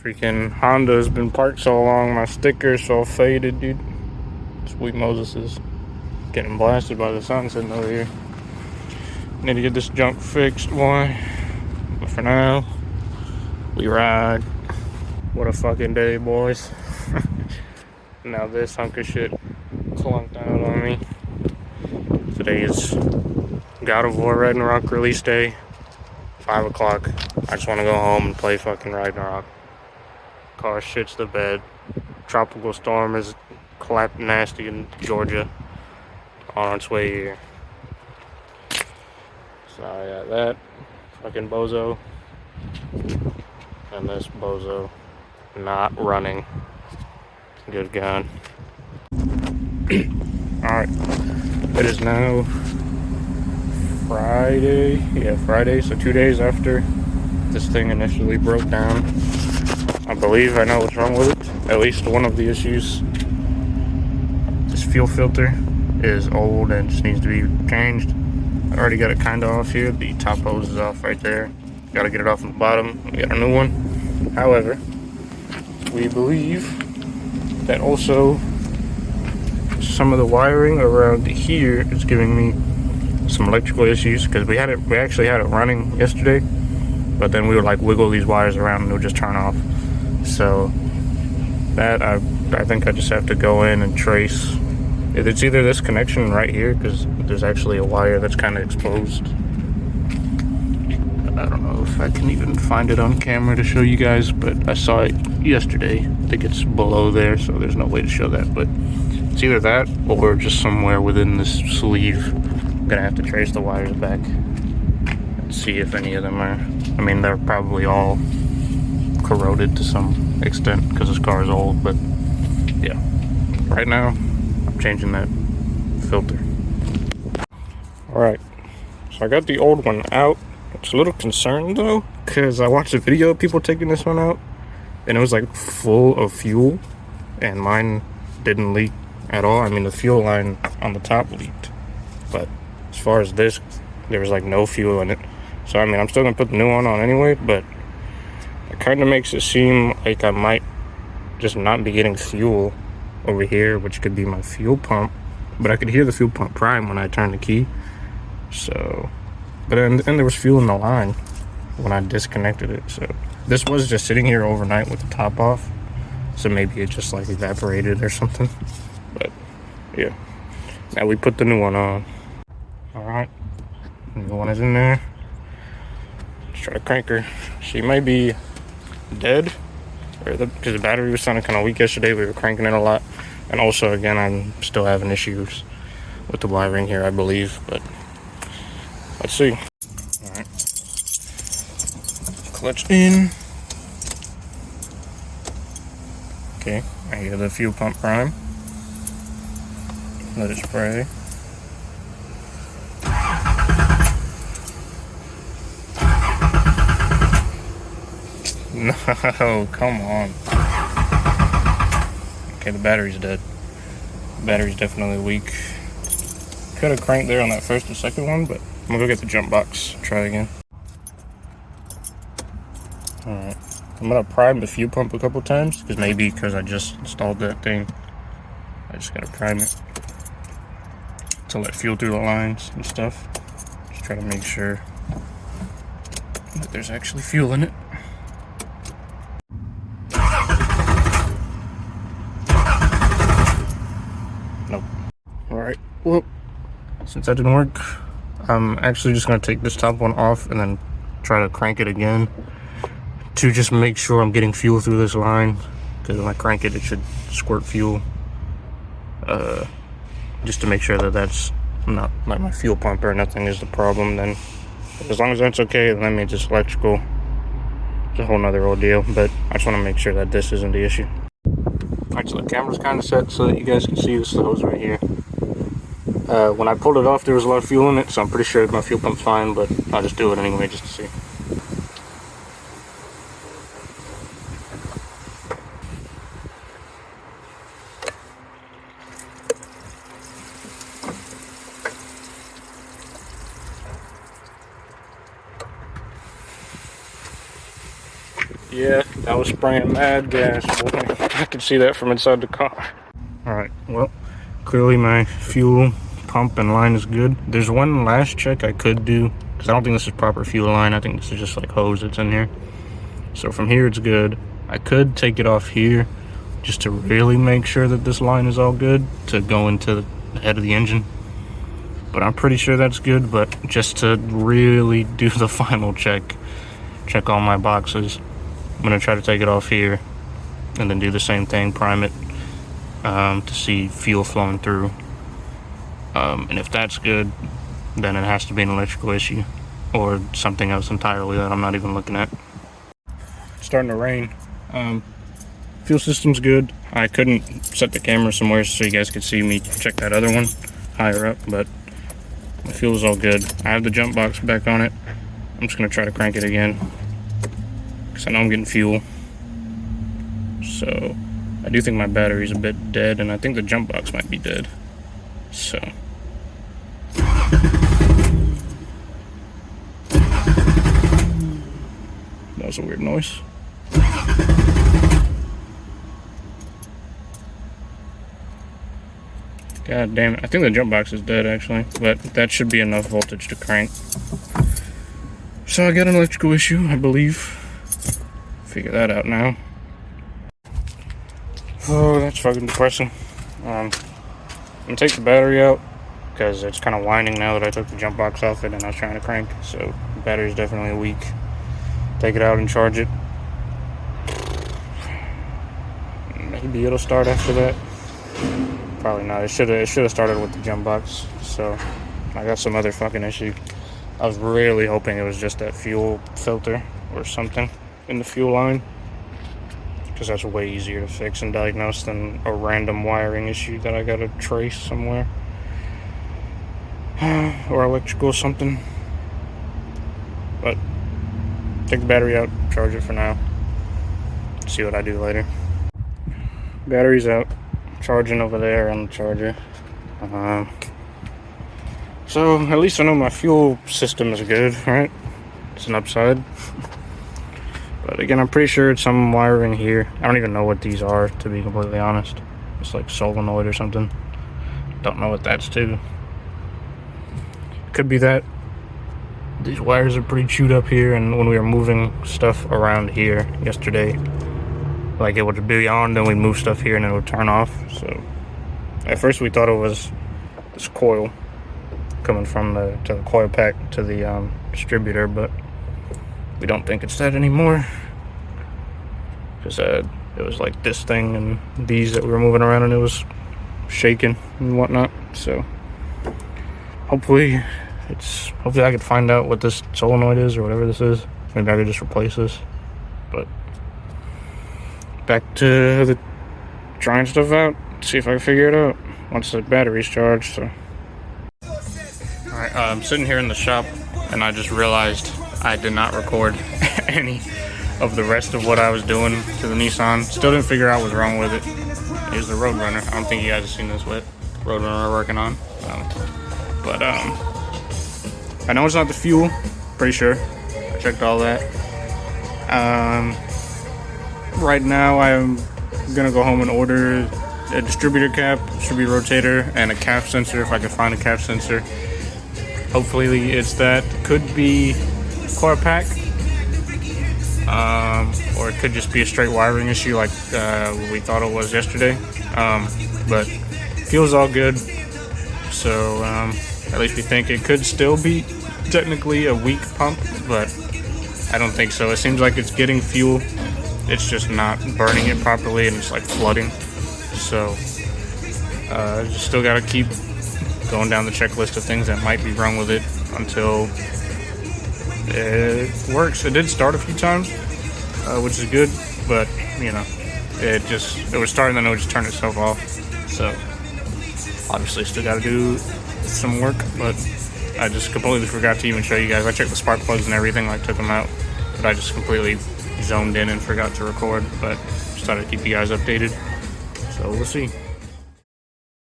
Freaking Honda's been parked so long, my sticker's so faded, dude. Sweet Moses is getting blasted by the sun sitting over here. Need to get this junk fixed, boy. But for now, we ride. What a fucking day, boys. Now this hunk of shit clunked out on me. Today is God of War Ragnarok release day. 5 o'clock. I just want to go home and play fucking Ragnarok. Car shits the bed. Tropical storm is clapped nasty in Georgia. On its way here. So I got that fucking bozo. And this bozo not running. Good God. Alright. It is now Friday. Yeah, Friday. So 2 days after this thing initially broke down. I believe I know what's wrong with it. At least one of the issues. This fuel filter is old and just needs to be changed. I already got it kind of off here. The top hose is off right there. Got to get it off on the bottom. We got a new one. However, we believe that also some of the wiring around here is giving me some electrical issues, because we actually had it running yesterday, but then we would like wiggle these wires around and it would just turn off. So that I think I just have to go in and trace. It's either this connection right here, because there's actually a wire that's kind of exposed. I don't know if I can even find it on camera to show you guys, but I saw it yesterday. I think it's below there, so there's no way to show that, but it's either that or just somewhere within this sleeve. I'm gonna have to trace the wires back and see if any of them are, I mean, they're probably all corroded to some extent because this car is old, but yeah. Right now, I'm changing that filter. Alright, so I got the old one out. It's a little concerned though, because I watched a video of people taking this one out and it was like full of fuel, and mine didn't leak at all. I mean, the fuel line on the top leaked, but as far as this, there was like no fuel in it. So I mean, I'm still gonna put the new one on anyway, but it kind of makes it seem like I might just not be getting fuel over here, which could be my fuel pump, but I could hear the fuel pump prime when I turned the key. So, but then there was fuel in the line when I disconnected it. So this was just sitting here overnight with the top off, so maybe it just like evaporated or something. But yeah, now we put the new one on. All right, new one is in there. Let's try to crank her. She might be dead, because the battery was sounding kind of weak yesterday. We were cranking it a lot, and also again, I'm still having issues with the wiring here, I believe, but let's see. All right, clutch in. Okay, I hear the fuel pump prime. Let it spray. No, come on. Okay, the battery's dead. The battery's definitely weak. Could have cranked there on that first and second one, but I'm gonna go get the jump box. Try again. Alright. I'm gonna prime the fuel pump a couple times, because I just installed that thing. I just gotta prime it to let fuel through the lines and stuff. Just try to make sure that there's actually fuel in it. Nope. Alright, well, since that didn't work, I'm actually just going to take this top one off and then try to crank it again to just make sure I'm getting fuel through this line, because when I crank it, it should squirt fuel. Just to make sure that that's not like my fuel pump or nothing is the problem. Then as long as that's okay, then that means it's electrical. It's a whole nother ordeal, but I just want to make sure that this isn't the issue. Alright, so the camera's kind of set so that you guys can see this hose right here. When I pulled it off, there was a lot of fuel in it, so I'm pretty sure my fuel pump's fine, but I'll just do it anyway just to see. Yeah, I was spraying mad gas, boy. I could see that from inside the car. Alright, well, clearly my fuel pump and line is good. There's one last check I could do, because I don't think this is proper fuel line. I think this is just like hose that's in here. So from here it's good. I could take it off here just to really make sure that this line is all good to go into the head of the engine. But I'm pretty sure that's good, but just to really do the final check all my boxes, I'm gonna try to take it off here and then do the same thing, prime it to see fuel flowing through. And if that's good, then it has to be an electrical issue or something else entirely that I'm not even looking at. It's starting to rain. Fuel system's good. I couldn't set the camera somewhere so you guys could see me check that other one higher up, but the fuel's all good. I have the jump box back on it. I'm just gonna try to crank it again because I know I'm getting fuel. So I do think my battery's a bit dead, and I think the jump box might be dead. So that was a weird noise. God damn it. I think the jump box is dead actually, but that should be enough voltage to crank. So I got an electrical issue, I believe. Figure that out now. Oh, that's fucking depressing. I'm gonna take the battery out because it's kind of whining now that I took the jump box off it and I was trying to crank. So the battery's definitely weak. Take it out and charge it. Maybe it'll start after that. Probably not. It should have started with the jump box. So I got some other fucking issue. I was really hoping it was just that fuel filter or something in the fuel line, because that's way easier to fix and diagnose than a random wiring issue that I gotta trace somewhere or electrical something. But take the battery out, charge it for now, see what I do later. Battery's out, charging over there on the charger. So at least I know my fuel system is good, right? It's an upside. But again, I'm pretty sure it's some wiring here. I don't even know what these are, to be completely honest. It's like solenoid or something. Don't know what that's to. Could be that. These wires are pretty chewed up here, and when we were moving stuff around here yesterday, like it would be on, then we'd move stuff here and it would turn off. So at first we thought it was this coil coming from the coil pack to the distributor, but we don't think it's that anymore, because it was like this thing and these that we were moving around and it was shaking and whatnot. So hopefully I could find out what this solenoid is or whatever this is. Maybe I could just replace this. But back to the trying stuff out, see if I can figure it out once the battery's charged. So alright, I'm sitting here in the shop and I just realized I did not record any of the rest of what I was doing to the Nissan. Still didn't figure out what's wrong with it. Here's the Roadrunner. I don't think you guys have seen this Roadrunner we're working on. But I know it's not the fuel, pretty sure. I checked all that. Right now I'm gonna go home and order a distributor cap, distributor rotator, and a cap sensor if I can find a cap sensor. Hopefully it's that. Could be coil pack, or it could just be a straight wiring issue like we thought it was yesterday. But fuel's all good, so at least we think it could still be technically a weak pump, but I don't think so. It seems like it's getting fuel, it's just not burning it properly and it's like flooding. So just still gotta keep going down the checklist of things that might be wrong with it until it works. It did start a few times, which is good, but you know, it was starting, then it would just turn itself off. So obviously still gotta do some work, but I just completely forgot to even show you guys. I checked the spark plugs and everything, like took them out, but I just completely zoned in and forgot to record. But just thought I'd keep you guys updated. So we'll see.